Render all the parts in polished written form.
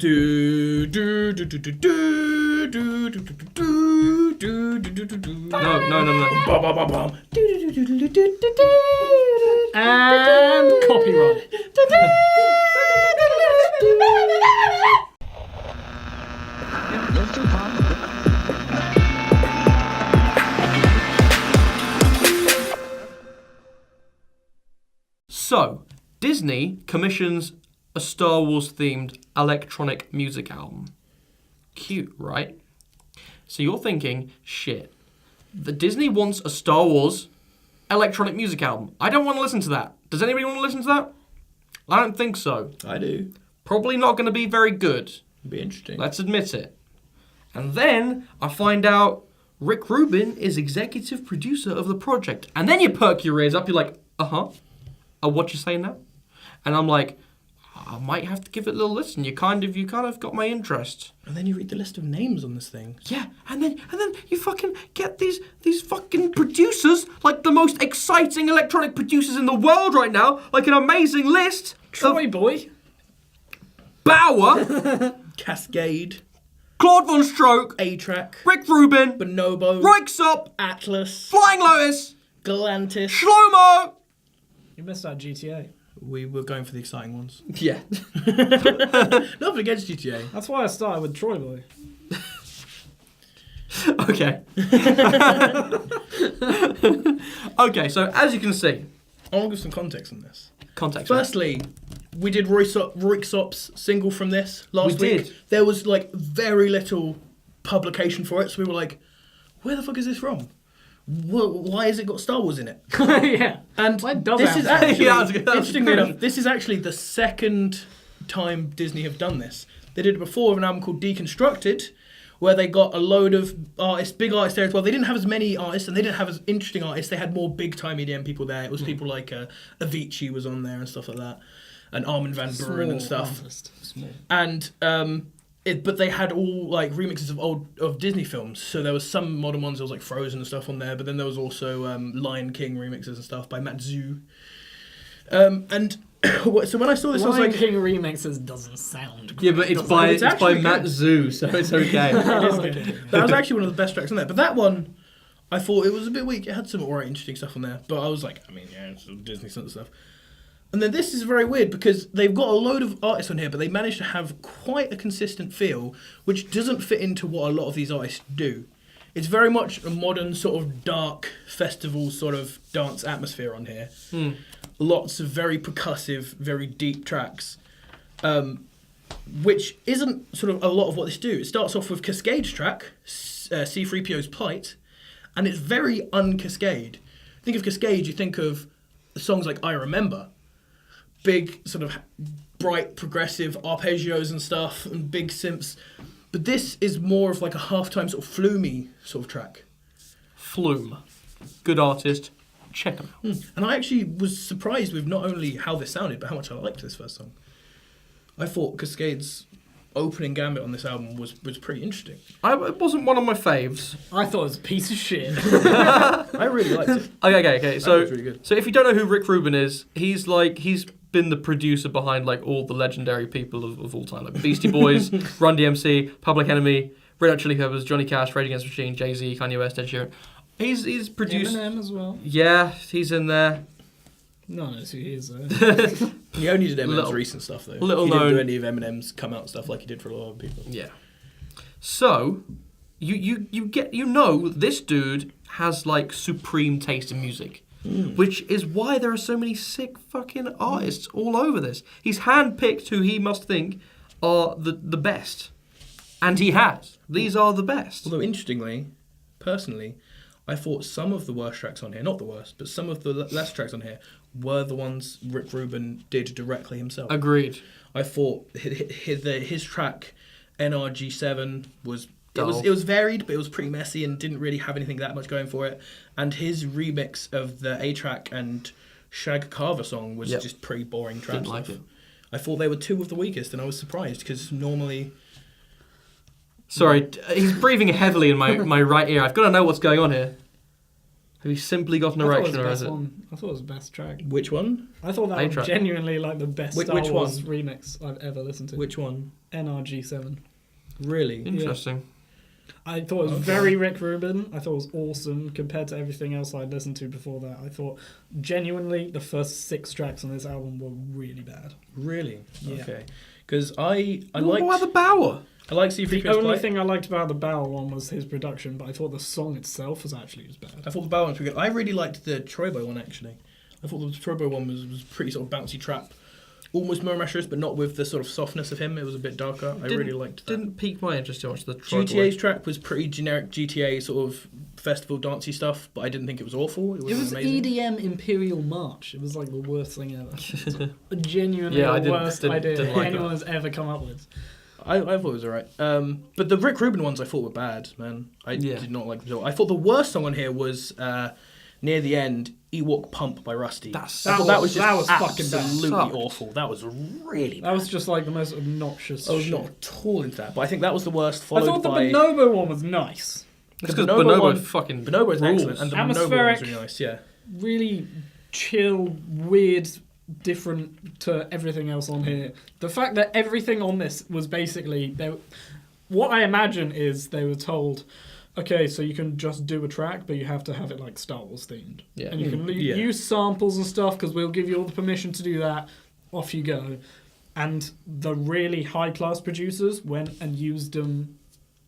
Do do do do do do do do do do do do do do. No. Bum, bum, bum, bum. And copyright. So, Disney commissions a Star Wars themed electronic music album. Cute, right? So you're thinking, shit, the Disney wants a Star Wars electronic music album. I don't want to listen to that. Does anybody want to listen to that? I don't think so. I do. Probably not going to be very good. It'd be interesting. Let's admit it. And then I find out Rick Rubin is executive producer of the project. And then you perk your ears up. You're like, what you saying now? And I'm like, I might have to give it a little listen. You kind of got my interest. And then you read the list of names on this thing. Yeah, and then you fucking get these fucking producers, like the most exciting electronic producers in the world right now, like an amazing list. Troy Boy. Bauer. Cascade. Claude Von Stroke. A-Track. Rick Rubin. Bonobo. Ryksup. Atlas. Flying Lotus. Galantis. Shlomo. You missed out GTA. We were going for the exciting ones. Yeah. Nothing against GTA. That's why I started with Troy Boy. Okay. Okay, so as you can see. I want to give some context on this. Context. Firstly, we did Ryksupp's single from this last We week. did. There was like very little publication for it, so we were like, where the fuck is this from? Why has it got Star Wars in it? Yeah. And Why does this it is have actually, Yeah, that was interestingly good. enough, this is actually the second time Disney have done this. They did it before with an album called Deconstructed, where they got a load of artists, big artists there as well. They didn't have as many artists, and they didn't have as interesting artists. They had more big-time EDM people there. It was people like Avicii was on there and stuff like that, and Armin van Buuren and stuff. Small. And but they had all like remixes of Disney films. So there was some modern ones. There was like Frozen and stuff on there. But then there was also Lion King remixes and stuff by Matt Zhu. And so when I saw this, I was Lion like, King remixes doesn't sound Yeah, but it's does by it? It's it's by actually Matt good. Zhu, so it's okay. that was actually one of the best tracks on there. But that one, I thought it was a bit weak. It had some alright interesting stuff on there. But I was like, I mean, yeah, it's Disney sort of stuff. And then this is very weird because they've got a load of artists on here, but they managed to have quite a consistent feel, which doesn't fit into what a lot of these artists do. It's very much a modern sort of dark festival sort of dance atmosphere on here. Lots of very percussive, very deep tracks, which isn't sort of a lot of what this do. It starts off with Cascade's track, C-3PO's Plight, and it's very un-Cascade. Think of Cascade, you think of songs like I Remember. Big sort of bright progressive arpeggios and stuff and big synths, but this is more of like a half-time sort of flumy sort of track. Flume. Good artist. Check him out. And I actually was surprised with not only how this sounded, but how much I liked this first song. I thought Cascade's opening gambit on this album was pretty interesting. It wasn't one of my faves. I thought it was a piece of shit. I really liked it. Okay. So, was really good. so if you don't know who Rick Rubin is, he's been the producer behind like all the legendary people of all time, like Beastie Boys, Run DMC, Public Enemy, Red Hot Chili Peppers, Johnny Cash, Rage Against the Machine, Jay-Z, Kanye West, Ed Sheeran. He's produced. Eminem as well. Yeah, he's in there. No, that's who he is. He only did Eminem's Little- recent stuff though. little he didn't do known- any of Eminem's come out stuff like he did for a lot of people. Yeah. So, you know this dude has like supreme taste in music. Which is why there are so many sick fucking artists all over this. He's handpicked who he must think are the best. And he has. These are the best. Although interestingly, personally, I thought some of the worst tracks on here, not the worst, but some of the less tracks on here were the ones Rick Rubin did directly himself. Agreed. I thought his track NRG7 was Dull. it was varied, but it was pretty messy and didn't really have anything that much going for it. And his remix of the A-Track and Shag Carver song was just pretty boring trap Didn't like stuff. it. I thought they were two of the weakest, and I was surprised because normally. Sorry, he's breathing heavily in my right ear. I've got to know what's going on here. Have you simply got an I thought it was erection, the or best is it? one. I thought it was the best track. Which one? I thought that A was track. genuinely like the best Which Star Wars one? remix I've ever listened to. Which one? NRG7. Really? Interesting. I thought it was very Rick Rubin. I thought it was awesome compared to everything else I'd listened to before that. I thought genuinely the first 6 tracks on this album were really bad. Really? Yeah. Okay. Because I What about liked the Bower? I like C3PO's The only Plight. thing I liked about the Bow one was his production, but I thought the song itself was actually as bad. I thought the Bow one was pretty good. I really liked the Troybo one actually. I thought the Troybo one was pretty sort of bouncy trap, almost Murmasherous, but not with the sort of softness of him. It was a bit darker. I really liked that. Didn't pique my interest too much. The Troy GTA's Boy. track was pretty generic GTA sort of festival dancey stuff, but I didn't think it was awful. It was amazing. EDM Imperial March. It was like the worst thing ever. Genuinely Yeah, I the didn't- worst didn't- idea didn't like anyone it. has ever come up with. I thought it was alright. But the Rick Rubin ones I thought were bad, man. I Yeah. did not like them at all. I thought the worst song on here was near the end, Ewok Pumpp by Rusty. That I thought that was just that was fucking bad. absolutely Sucked. awful. That was really bad. That was just like the most obnoxious I was shit. not at all into that, but I think that was the worst, I followed thought the by... Bonobo one was nice. It's The because Bonobo Bonobo one- fucking Bonobo is rules. excellent, and the Bonobo Atmospheric. one's really nice, yeah. Really chill, weird, different to everything else on here. The fact that everything on this was basically... What I imagine is they were told, okay, so you can just do a track, but you have to have it like Star Wars themed. Yeah. And you can Yeah. use samples and stuff because we'll give you all the permission to do that. Off you go. And the really high-class producers went and used them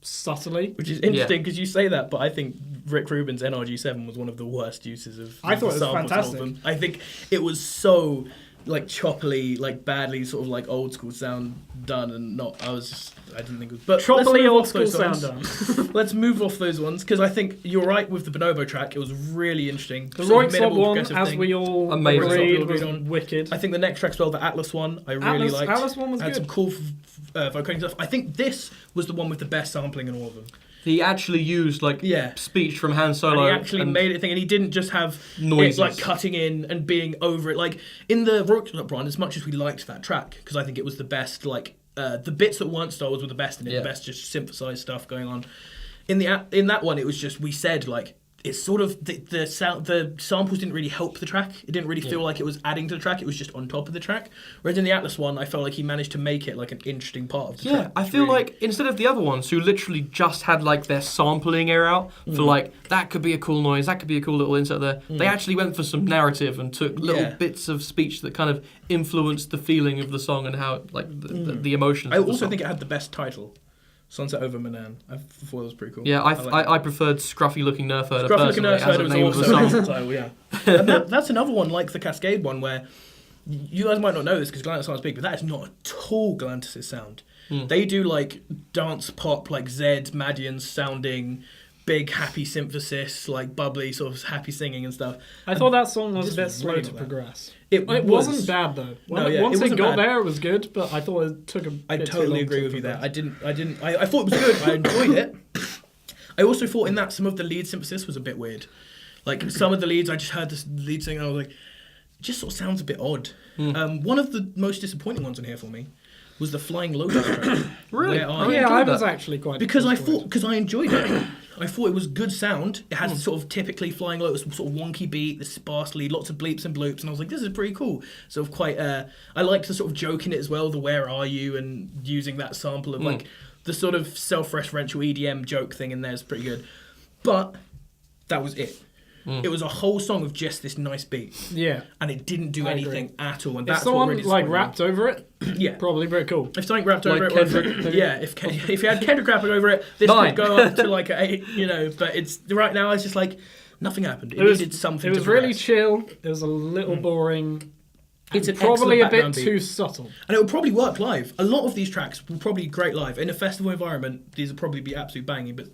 subtly. Which is interesting because you say that, but I think Rick Rubin's NRG7 was one of the worst uses of I thought it was samples and all of fantastic. them. I think it was so like choppily, like badly sort of like old school sound done, and not. I didn't think it was. But let's Troubly move old off school those sound ones. done. Let's move off those ones because I think you're right with the Bonobo track. It was really interesting. The Sort of Roixop minimal one, progressive as thing. we all Amazing. agreed, Agreed was on. wicked. I think the next track as well, the Atlas one, I really liked. Atlas one was Had good. some cool vocoding stuff. I think this was the one with the best sampling in all of them. He actually used like Yeah. speech from Han And Solo. he actually made it a thing, and he didn't just have Noises. it like cutting in and being over it. Like in the Roixop run, as much as we liked that track, because I think it was the best. Like the bits that weren't Star Wars were the best in it. Yeah. The best just synthesized stuff going on. In that one, it was just we said like it's sort of the samples didn't really help the track. It didn't really feel like it was adding to the track. It was just on top of the track. Whereas in the Atlas one, I felt like he managed to make it like an interesting part of the track. Yeah, I It's feel really- like instead of the other ones who literally just had like their sampling ear out for like that could be a cool noise, that could be a cool little insert there. They actually went for some narrative and took little Yeah. bits of speech that kind of influenced the feeling of the song and how like the emotions. I of the also song. think it had the best title. Sunset over Manaan. I thought it was pretty cool. Yeah, like it. I preferred Scruffy-Looking Nerfherder Scruffy-Looking personally as Nerfherder a was name of the also song. an title, yeah. And that's another one like the Cascade one where you guys might not know this because Galantis sounds big, but that is not at all Galantis' sound. They do like dance pop, like Zed, Madian sounding, big happy synthesis, like bubbly sort of happy singing and stuff. I thought that song was This a bit was slow really to not bad. progress. It Wasn't bad though. No, yeah, Once it it wasn't got bad. there, it was good, but I thought it took a I bit too totally long agree to with you there. progress. I thought it was good. I enjoyed it. I also thought in that some of the lead synthesis was a bit weird. Like some of the leads, I just heard this lead sing and I was like, it just sort of sounds a bit odd. One of the most disappointing ones in here for me was the Flying Lotus track. Really? Where Oh, I- Yeah, enjoyed I was that. actually quite because I enjoyed it. I thought it was good sound. It has sort of typically Flying Lotus sort of wonky beat, the sparse lead, lots of bleeps and bloops, and I was like, this is pretty cool. Sort of quite. I liked the sort of joke in it as well, the "Where are you?" and using that sample of like the sort of self-referential EDM joke thing in there is pretty good. But that was it. It was a whole song of just this nice beat, Yeah. and it didn't do I anything at all. And If that's what someone really like disappointed me. rapped over it, Yeah. probably very cool. If something rapped Like over it, Kendrick, maybe? yeah. If you had Kendrick rapping over it, this 9. could go up to like an 8, you know. But it's right now. It's just like nothing happened. It needed something. It was to really progress. chill. It was a little boring. It's and an probably a excellent bit background beat. too subtle. And it would probably work live. A lot of these tracks will probably be great live in a festival environment. These would probably be absolute banging, but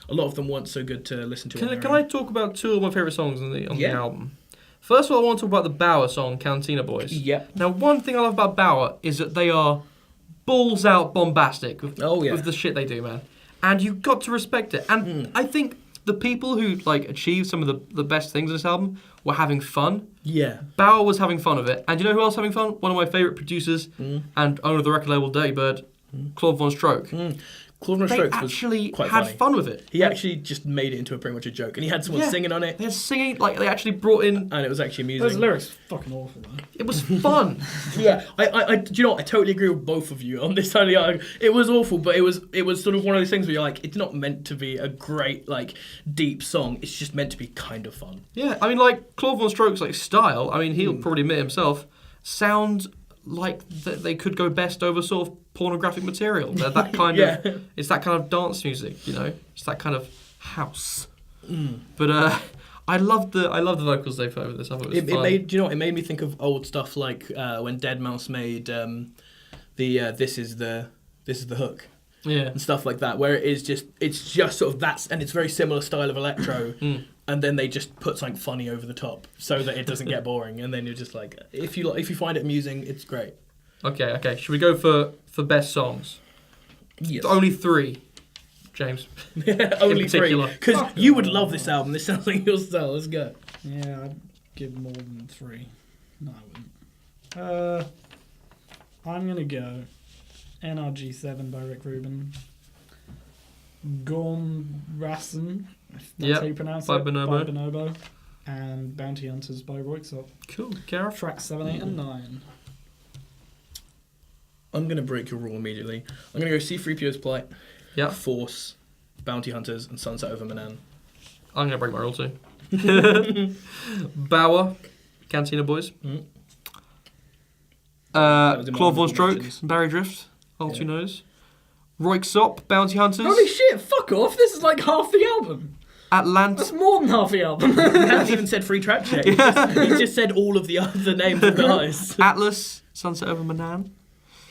a lot of them weren't so good to listen to. Can I talk about two of my favourite songs on the Yeah. album? First of all, I want to talk about the Bauer song, Cantina Boys. Yep. Now, one thing I love about Bauer is that they are balls out bombastic with, Oh, yeah. with the shit they do, man. And you've got to respect it. And I think the people who like achieved some of the best things in this album were having fun. Yeah. Bauer was having fun of it. And you know who else having fun? One of my favourite producers and owner of the record label, Dirty Bird, Claude Von Stroke. Claude on they Strokes was actually quite had funny. fun with it. He actually just made it into a pretty much a joke, and he had someone singing on it, They had singing, like they actually brought in. and it was actually amusing. Those lyrics are fucking awful, though. It was fun. Yeah, do you know what? I totally agree with both of you on this side of the argument. It was awful, but it was sort of one of those things where you're like, it's not meant to be a great, like, deep song. It's just meant to be kind of fun. Yeah, I mean, like Claude Von Stroke's like style. I mean, he'll probably admit himself. Sound like they could go best over sort of pornographic material. They're that kind of. It's that kind of dance music, you know. It's that kind of house. But I loved the vocals they put over this. I thought it was fun. Do you know what? It made me think of old stuff like when Deadmau5 made the this is the hook. Yeah. And stuff like that, where it's just sort of and it's very similar style of electro, and then they just put something funny over the top so that it doesn't get boring, and then you're just like, if you find it amusing, it's great. Okay. Should we go for best songs? Yes. Only 3, James. Only 3, particular. because you would love this album. This sounds like your style. Let's go. Yeah, I'd give more than 3. No, I wouldn't. I'm gonna go NRG7 by Rick Rubin. Ghomrassen, if that's how you pronounce by it, Bonobo. by Bonobo. And Bounty Hunters by Royksop. Cool, Gareth. Tracks 7, 8, and 9. I'm going to break your rule immediately. I'm going to go C-3PO's Plight, Force, Bounty Hunters, and Sunset Over Manaan. I'm going to break my rule too. Bauer, Cantina Boys. Claude Von Stroke, Barry Drift, All Too Knows. Royksop, Bounty Hunters. Holy shit, fuck off, this is like half the album. That's more than half the album. He hasn't even said 3 tracks yet. He's just said all of the other names of the guys. Atlas, Sunset Over Manaan.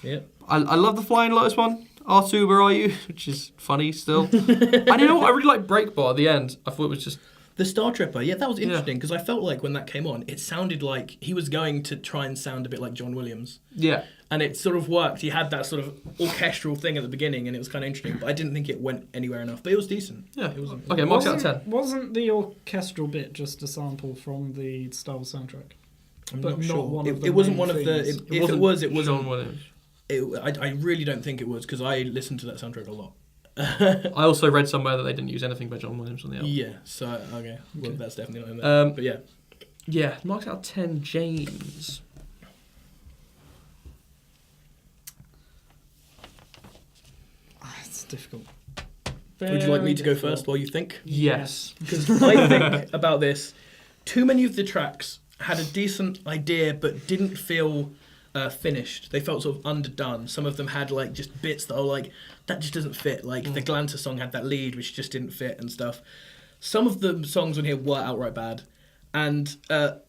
Yep. I love the Flying Lotus one. R2, Where Are You? Which is funny still. And you know what? I really like Breakbar at the end. I thought it was just... The Star Tripper, that was interesting, because I felt like when that came on, it sounded like he was going to try and sound a bit like John Williams. Yeah. And it sort of worked. He had that sort of orchestral thing at the beginning, and it was kind of interesting, but I didn't think it went anywhere enough. But it was decent. Yeah. It was. Okay, marks out of 10. Wasn't the orchestral bit just a sample from the Star Wars soundtrack? I'm but not sure. one of the it wasn't main one of the... themes. If it was, it wasn't... John Williams. I really don't think it was, because I listened to that soundtrack a lot. I also read somewhere that they didn't use anything by John Williams on the album. Yeah, so, okay. Well, that's definitely not in there. But yeah. Yeah, marks out of 10, James. It's difficult. Would you like me to go difficult. first while you think? Yes. Because I think about this, too many of the tracks had a decent idea but didn't feel finished. They felt sort of underdone. Some of them had like just bits that are like, that just doesn't fit. Like the Glanta song had that lead which just didn't fit and stuff. Some of the songs on here were outright bad. And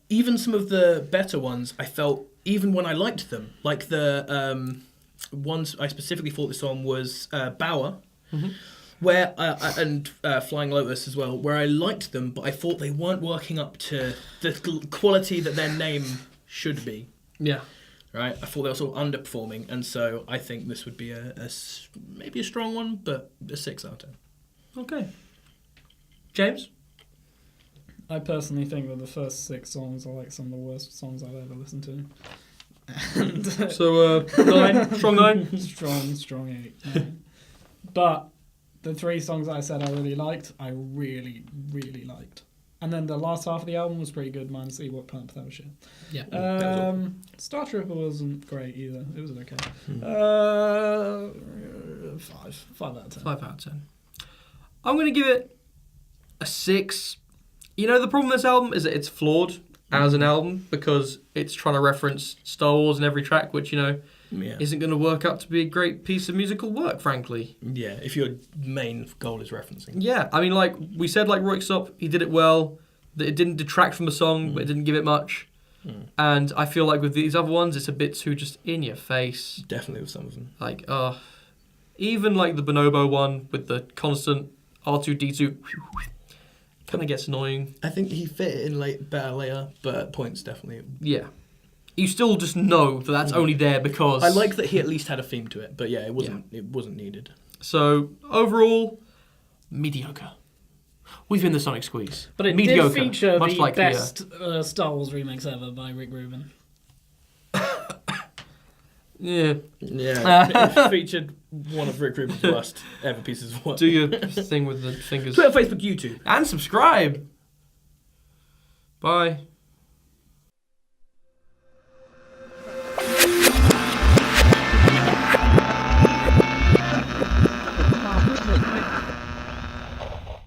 even some of the better ones, I felt, even when I liked them, like the ones I specifically thought this on was Bauer, where and Flying Lotus as well, where I liked them, but I thought they weren't working up to the quality that their name should be. Yeah. Right, I thought they were sort of underperforming, and so I think this would be maybe a strong one, but a 6 out of 10. Okay. James? I personally think that the first 6 songs are like some of the worst songs I've ever listened to. And, So, 9, strong 9? Strong 8. 9. But the 3 songs that I said I really liked, I really, really liked. And then the last half of the album was pretty good, minus Ewok Pumpp, that was shit. Yeah. Star Tripper wasn't great either, it was okay. 5 out of 10. 5 out of 10. I'm going to give it a 6. You know, the problem with this album is that it's flawed as an album because it's trying to reference Star Wars in every track, which, you know, isn't going to work out to be a great piece of musical work, frankly. Yeah, if your main goal is referencing. Yeah, I mean, like we said, like Royksop, he did it well. That it didn't detract from the song, but it didn't give it much. And I feel like with these other ones, it's a bit too just in your face. Definitely with some of them. Like, even like the Bonobo one with the constant R2-D2 kind of gets annoying. I think he fit it in better later, but at points definitely. Yeah. You still just know that that's only there because... I like that he at least had a theme to it, but yeah, it wasn't needed. So, overall, mediocre. We've been the Sonic Squeeze. But it mediocre, did feature much the like best Star Wars remix ever by Rick Rubin. Yeah. Yeah. Featured one of Rick Rubin's worst ever pieces of work. Do your thing with the fingers. Twitter, Facebook, YouTube. And subscribe. Bye.